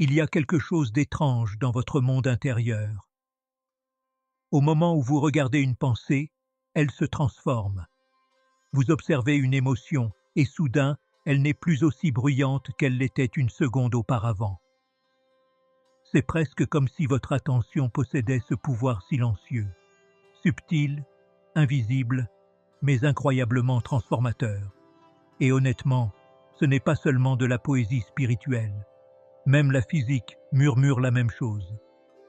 Il y a quelque chose d'étrange dans votre monde intérieur. Au moment où vous regardez une pensée, elle se transforme. Vous observez une émotion et soudain, elle n'est plus aussi bruyante qu'elle l'était une seconde auparavant. C'est presque comme si votre attention possédait ce pouvoir silencieux, subtil, invisible, mais incroyablement transformateur. Et honnêtement, ce n'est pas seulement de la poésie spirituelle. Même la physique murmure la même chose.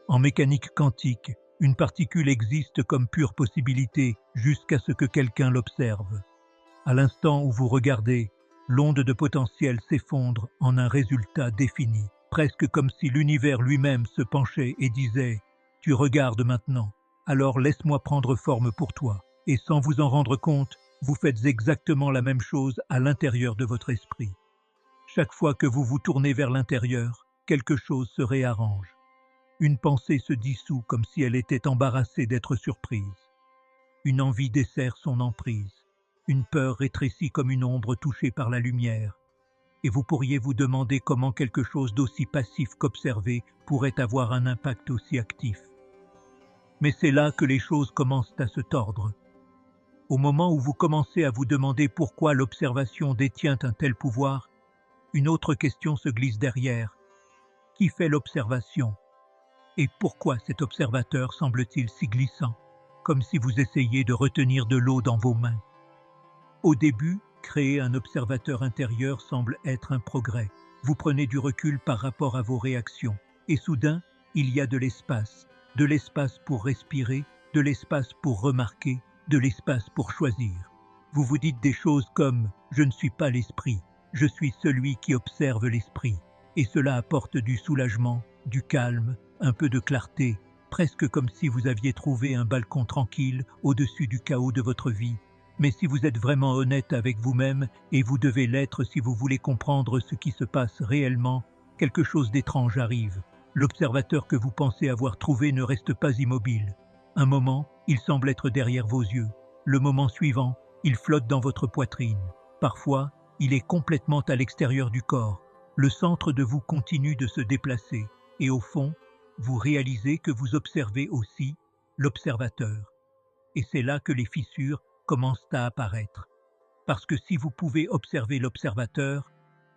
En mécanique quantique, une particule existe comme pure possibilité jusqu'à ce que quelqu'un l'observe. À l'instant où vous regardez, l'onde de potentiel s'effondre en un résultat défini, presque comme si l'univers lui-même se penchait et disait « Tu regardes maintenant, alors laisse-moi prendre forme pour toi ». Et sans vous en rendre compte, vous faites exactement la même chose à l'intérieur de votre esprit. Chaque fois que vous vous tournez vers l'intérieur, quelque chose se réarrange. Une pensée se dissout comme si elle était embarrassée d'être surprise. Une envie dessert son emprise. Une peur rétrécit comme une ombre touchée par la lumière. Et vous pourriez vous demander comment quelque chose d'aussi passif qu'observé pourrait avoir un impact aussi actif. Mais c'est là que les choses commencent à se tordre. Au moment où vous commencez à vous demander pourquoi l'observation détient un tel pouvoir, une autre question se glisse derrière. Qui fait l'observation? Et pourquoi cet observateur semble-t-il si glissant, comme si vous essayiez de retenir de l'eau dans vos mains? Au début, créer un observateur intérieur semble être un progrès. Vous prenez du recul par rapport à vos réactions. Et soudain, il y a de l'espace pour respirer, de l'espace pour remarquer, de l'espace pour choisir. Vous vous dites des choses comme « Je ne suis pas l'esprit, je suis celui qui observe l'esprit ». Et cela apporte du soulagement, du calme, un peu de clarté, presque comme si vous aviez trouvé un balcon tranquille au-dessus du chaos de votre vie. Mais si vous êtes vraiment honnête avec vous-même, et vous devez l'être si vous voulez comprendre ce qui se passe réellement, quelque chose d'étrange arrive. L'observateur que vous pensez avoir trouvé ne reste pas immobile. Un moment, il semble être derrière vos yeux. Le moment suivant, il flotte dans votre poitrine. Parfois, il est complètement à l'extérieur du corps. Le centre de vous continue de se déplacer. Et au fond, vous réalisez que vous observez aussi l'observateur. Et c'est là que les fissures commencent à apparaître. Parce que si vous pouvez observer l'observateur,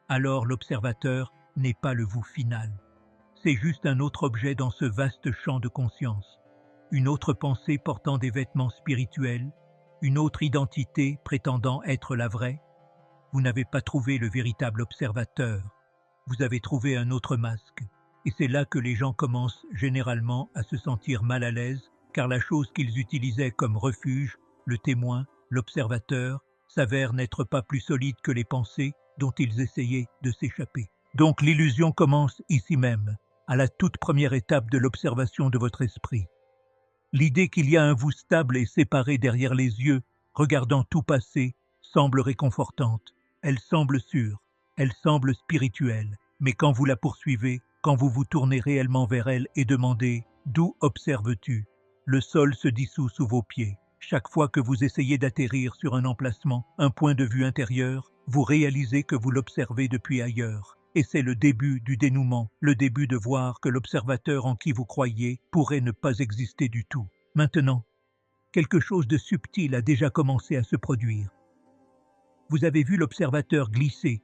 alors l'observateur n'est pas le vous final. C'est juste un autre objet dans ce vaste champ de conscience. Une autre pensée portant des vêtements spirituels, une autre identité prétendant être la vraie. Vous n'avez pas trouvé le véritable observateur. Vous avez trouvé un autre masque. Et c'est là que les gens commencent généralement à se sentir mal à l'aise, car la chose qu'ils utilisaient comme refuge, le témoin, l'observateur, s'avère n'être pas plus solide que les pensées dont ils essayaient de s'échapper. Donc l'illusion commence ici même, à la toute première étape de l'observation de votre esprit. L'idée qu'il y a un vous stable et séparé derrière les yeux, regardant tout passer, semble réconfortante. Elle semble sûre, elle semble spirituelle, mais quand vous la poursuivez, quand vous vous tournez réellement vers elle et demandez « D'où observes-tu » le sol se dissout sous vos pieds. Chaque fois que vous essayez d'atterrir sur un emplacement, un point de vue intérieur, vous réalisez que vous l'observez depuis ailleurs. Et c'est le début du dénouement, le début de voir que l'observateur en qui vous croyez pourrait ne pas exister du tout. Maintenant, quelque chose de subtil a déjà commencé à se produire. Vous avez vu l'observateur glisser,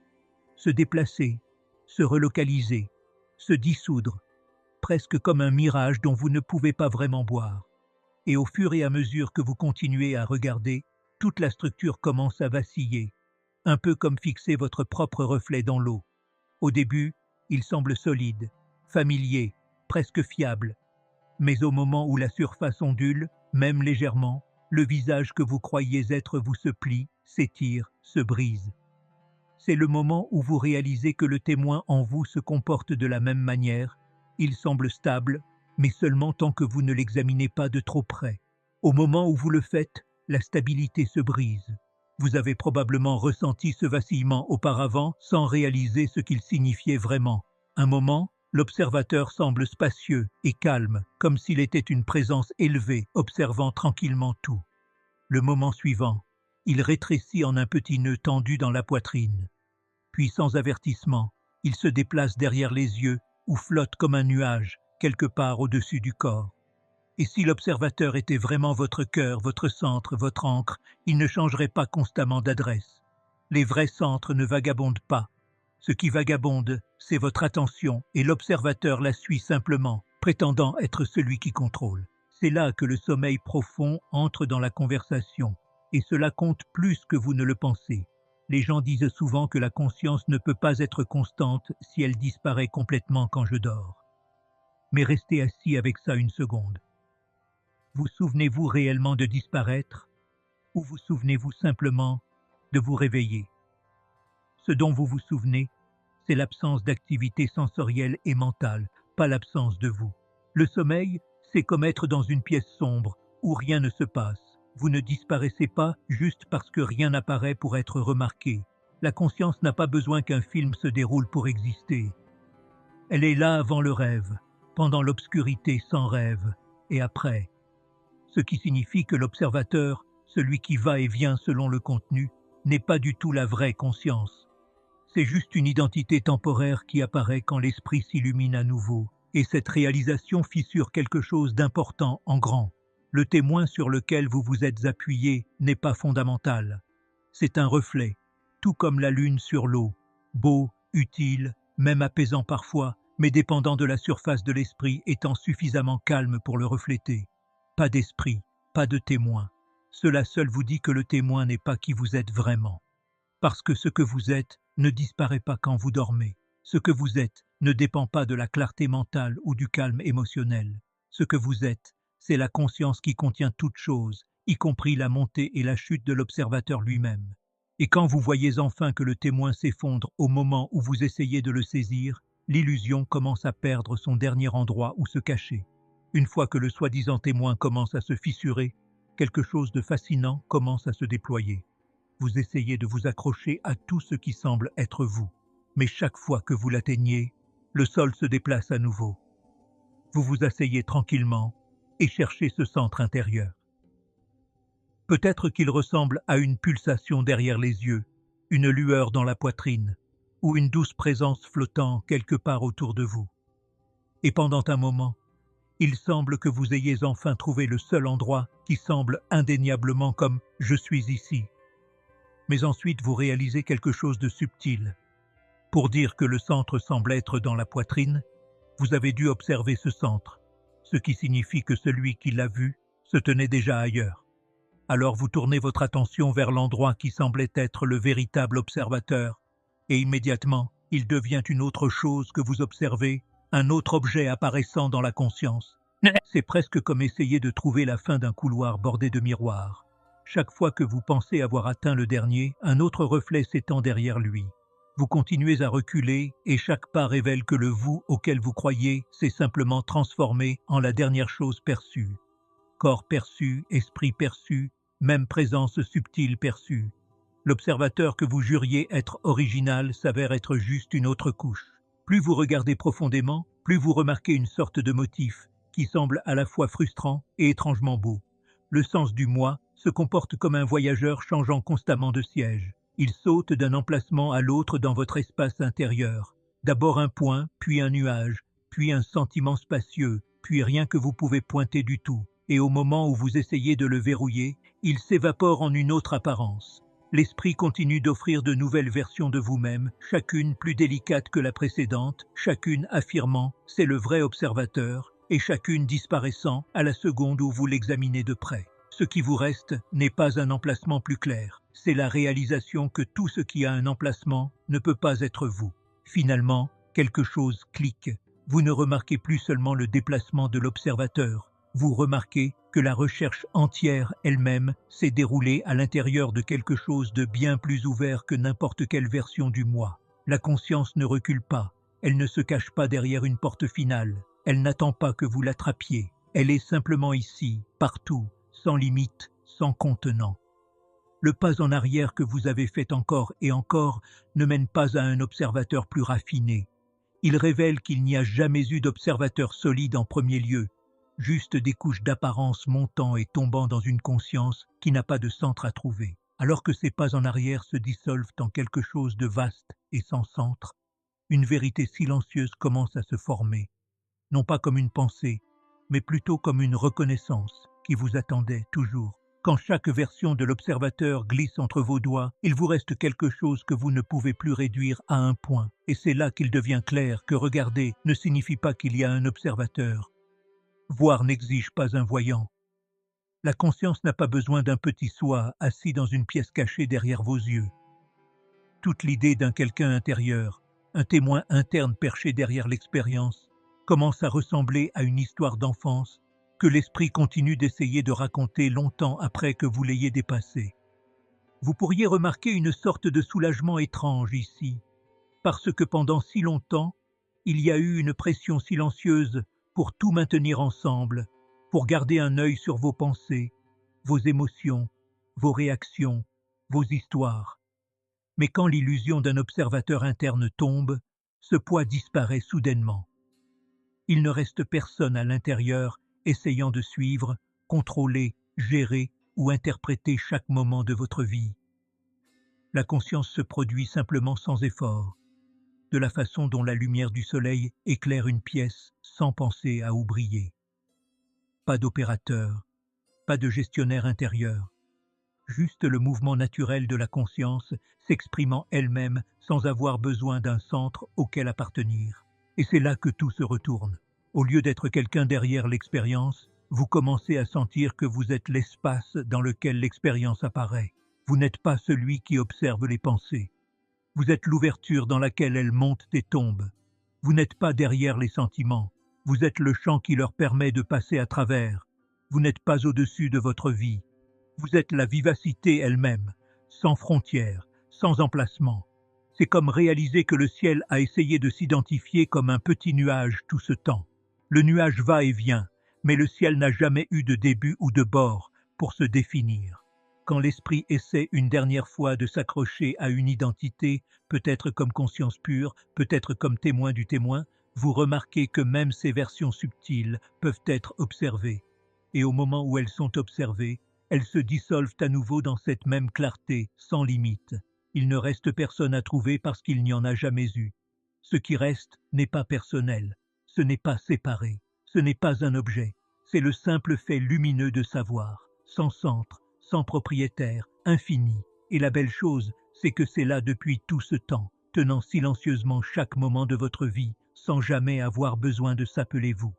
se déplacer, se relocaliser, se dissoudre, presque comme un mirage dont vous ne pouvez pas vraiment boire. Et au fur et à mesure que vous continuez à regarder, toute la structure commence à vaciller, un peu comme fixer votre propre reflet dans l'eau. Au début, il semble solide, familier, presque fiable. Mais au moment où la surface ondule, même légèrement, le visage que vous croyiez être vous se plie, s'étire, se brise. C'est le moment où vous réalisez que le témoin en vous se comporte de la même manière. Il semble stable, mais seulement tant que vous ne l'examinez pas de trop près. Au moment où vous le faites, la stabilité se brise. Vous avez probablement ressenti ce vacillement auparavant sans réaliser ce qu'il signifiait vraiment. Un moment, l'observateur semble spacieux et calme, comme s'il était une présence élevée, observant tranquillement tout. Le moment suivant, il rétrécit en un petit nœud tendu dans la poitrine. Puis, sans avertissement, il se déplace derrière les yeux ou flotte comme un nuage, quelque part au-dessus du corps. Et si l'observateur était vraiment votre cœur, votre centre, votre ancre, il ne changerait pas constamment d'adresse. Les vrais centres ne vagabondent pas. Ce qui vagabonde, c'est votre attention, et l'observateur la suit simplement, prétendant être celui qui contrôle. C'est là que le sommeil profond entre dans la conversation, et cela compte plus que vous ne le pensez. Les gens disent souvent que la conscience ne peut pas être constante si elle disparaît complètement quand je dors. Mais restez assis avec ça une seconde. Vous souvenez-vous réellement de disparaître, ou vous souvenez-vous simplement de vous réveiller? Ce dont vous vous souvenez, c'est l'absence d'activité sensorielle et mentale, pas l'absence de vous. Le sommeil, c'est comme être dans une pièce sombre, où rien ne se passe. Vous ne disparaissez pas juste parce que rien n'apparaît pour être remarqué. La conscience n'a pas besoin qu'un film se déroule pour exister. Elle est là avant le rêve, pendant l'obscurité sans rêve, et après. Ce qui signifie que l'observateur, celui qui va et vient selon le contenu, n'est pas du tout la vraie conscience. C'est juste une identité temporaire qui apparaît quand l'esprit s'illumine à nouveau, et cette réalisation fissure quelque chose d'important en grand. Le témoin sur lequel vous vous êtes appuyé n'est pas fondamental. C'est un reflet, tout comme la lune sur l'eau, beau, utile, même apaisant parfois, mais dépendant de la surface de l'esprit étant suffisamment calme pour le refléter. Pas d'esprit, pas de témoin. Cela seul vous dit que le témoin n'est pas qui vous êtes vraiment. Parce que ce que vous êtes ne disparaît pas quand vous dormez. Ce que vous êtes ne dépend pas de la clarté mentale ou du calme émotionnel. Ce que vous êtes, c'est la conscience qui contient toute chose, y compris la montée et la chute de l'observateur lui-même. Et quand vous voyez enfin que le témoin s'effondre au moment où vous essayez de le saisir, l'illusion commence à perdre son dernier endroit où se cacher. Une fois que le soi-disant témoin commence à se fissurer, quelque chose de fascinant commence à se déployer. Vous essayez de vous accrocher à tout ce qui semble être vous. Mais chaque fois que vous l'atteignez, le sol se déplace à nouveau. Vous vous asseyez tranquillement et cherchez ce centre intérieur. Peut-être qu'il ressemble à une pulsation derrière les yeux, une lueur dans la poitrine, ou une douce présence flottant quelque part autour de vous. Et pendant un moment, il semble que vous ayez enfin trouvé le seul endroit qui semble indéniablement comme « je suis ici ». Mais ensuite vous réalisez quelque chose de subtil. Pour dire que le centre semble être dans la poitrine, vous avez dû observer ce centre, ce qui signifie que celui qui l'a vu se tenait déjà ailleurs. Alors vous tournez votre attention vers l'endroit qui semblait être le véritable observateur, et immédiatement, il devient une autre chose que vous observez, un autre objet apparaissant dans la conscience. C'est presque comme essayer de trouver la fin d'un couloir bordé de miroirs. Chaque fois que vous pensez avoir atteint le dernier, un autre reflet s'étend derrière lui. Vous continuez à reculer et chaque pas révèle que le vous auquel vous croyez s'est simplement transformé en la dernière chose perçue. Corps perçu, esprit perçu, même présence subtile perçue. L'observateur que vous juriez être original s'avère être juste une autre couche. Plus vous regardez profondément, plus vous remarquez une sorte de motif qui semble à la fois frustrant et étrangement beau. Le sens du moi se comporte comme un voyageur changeant constamment de siège. Il saute d'un emplacement à l'autre dans votre espace intérieur. D'abord un point, puis un nuage, puis un sentiment spacieux, puis rien que vous pouvez pointer du tout. Et au moment où vous essayez de le verrouiller, il s'évapore en une autre apparence. L'esprit continue d'offrir de nouvelles versions de vous-même, chacune plus délicate que la précédente, chacune affirmant « c'est le vrai observateur » et chacune disparaissant à la seconde où vous l'examinez de près. Ce qui vous reste n'est pas un emplacement plus clair, c'est la réalisation que tout ce qui a un emplacement ne peut pas être vous. Finalement, quelque chose clique. Vous ne remarquez plus seulement le déplacement de l'observateur, vous remarquez que la recherche entière elle-même s'est déroulée à l'intérieur de quelque chose de bien plus ouvert que n'importe quelle version du moi. La conscience ne recule pas, elle ne se cache pas derrière une porte finale, elle n'attend pas que vous l'attrapiez, elle est simplement ici, partout, sans limite, sans contenant. Le pas en arrière que vous avez fait encore et encore ne mène pas à un observateur plus raffiné. Il révèle qu'il n'y a jamais eu d'observateur solide en premier lieu, juste des couches d'apparence montant et tombant dans une conscience qui n'a pas de centre à trouver, alors que ces pas en arrière se dissolvent en quelque chose de vaste et sans centre. une vérité silencieuse commence à se former, non pas comme une pensée, mais plutôt comme une reconnaissance qui vous attendait toujours. Quand chaque version de l'observateur glisse entre vos doigts, il vous reste quelque chose que vous ne pouvez plus réduire à un point. Et c'est là qu'il devient clair que regarder ne signifie pas qu'il y a un observateur. Voir n'exige pas un voyant. La conscience n'a pas besoin d'un petit soi assis dans une pièce cachée derrière vos yeux. Toute l'idée d'un quelqu'un intérieur, un témoin interne perché derrière l'expérience, commence à ressembler à une histoire d'enfance que l'esprit continue d'essayer de raconter longtemps après que vous l'ayez dépassée. Vous pourriez remarquer une sorte de soulagement étrange ici, parce que pendant si longtemps, il y a eu une pression silencieuse pour tout maintenir ensemble, pour garder un œil sur vos pensées, vos émotions, vos réactions, vos histoires. Mais quand l'illusion d'un observateur interne tombe, ce poids disparaît soudainement. Il ne reste personne à l'intérieur essayant de suivre, contrôler, gérer ou interpréter chaque moment de votre vie. La conscience se produit simplement sans effort, de la façon dont la lumière du soleil éclaire une pièce sans penser à où briller. Pas d'opérateur, pas de gestionnaire intérieur, juste le mouvement naturel de la conscience s'exprimant elle-même sans avoir besoin d'un centre auquel appartenir. Et c'est là que tout se retourne. Au lieu d'être quelqu'un derrière l'expérience, vous commencez à sentir que vous êtes l'espace dans lequel l'expérience apparaît. Vous n'êtes pas celui qui observe les pensées. Vous êtes l'ouverture dans laquelle elles montent et tombent. Vous n'êtes pas derrière les sentiments. Vous êtes le champ qui leur permet de passer à travers. Vous n'êtes pas au-dessus de votre vie. Vous êtes la vivacité elle-même, sans frontières, sans emplacement. C'est comme réaliser que le ciel a essayé de s'identifier comme un petit nuage tout ce temps. Le nuage va et vient, mais le ciel n'a jamais eu de début ou de bord pour se définir. Quand l'esprit essaie une dernière fois de s'accrocher à une identité, peut-être comme conscience pure, peut-être comme témoin du témoin, vous remarquez que même ces versions subtiles peuvent être observées. Et au moment où elles sont observées, elles se dissolvent à nouveau dans cette même clarté, sans limite. Il ne reste personne à trouver parce qu'il n'y en a jamais eu. Ce qui reste n'est pas personnel, ce n'est pas séparé, ce n'est pas un objet, c'est le simple fait lumineux de savoir, sans centre, sans propriétaire, infini. Et la belle chose, c'est que c'est là depuis tout ce temps, tenant silencieusement chaque moment de votre vie, sans jamais avoir besoin de s'appeler vous.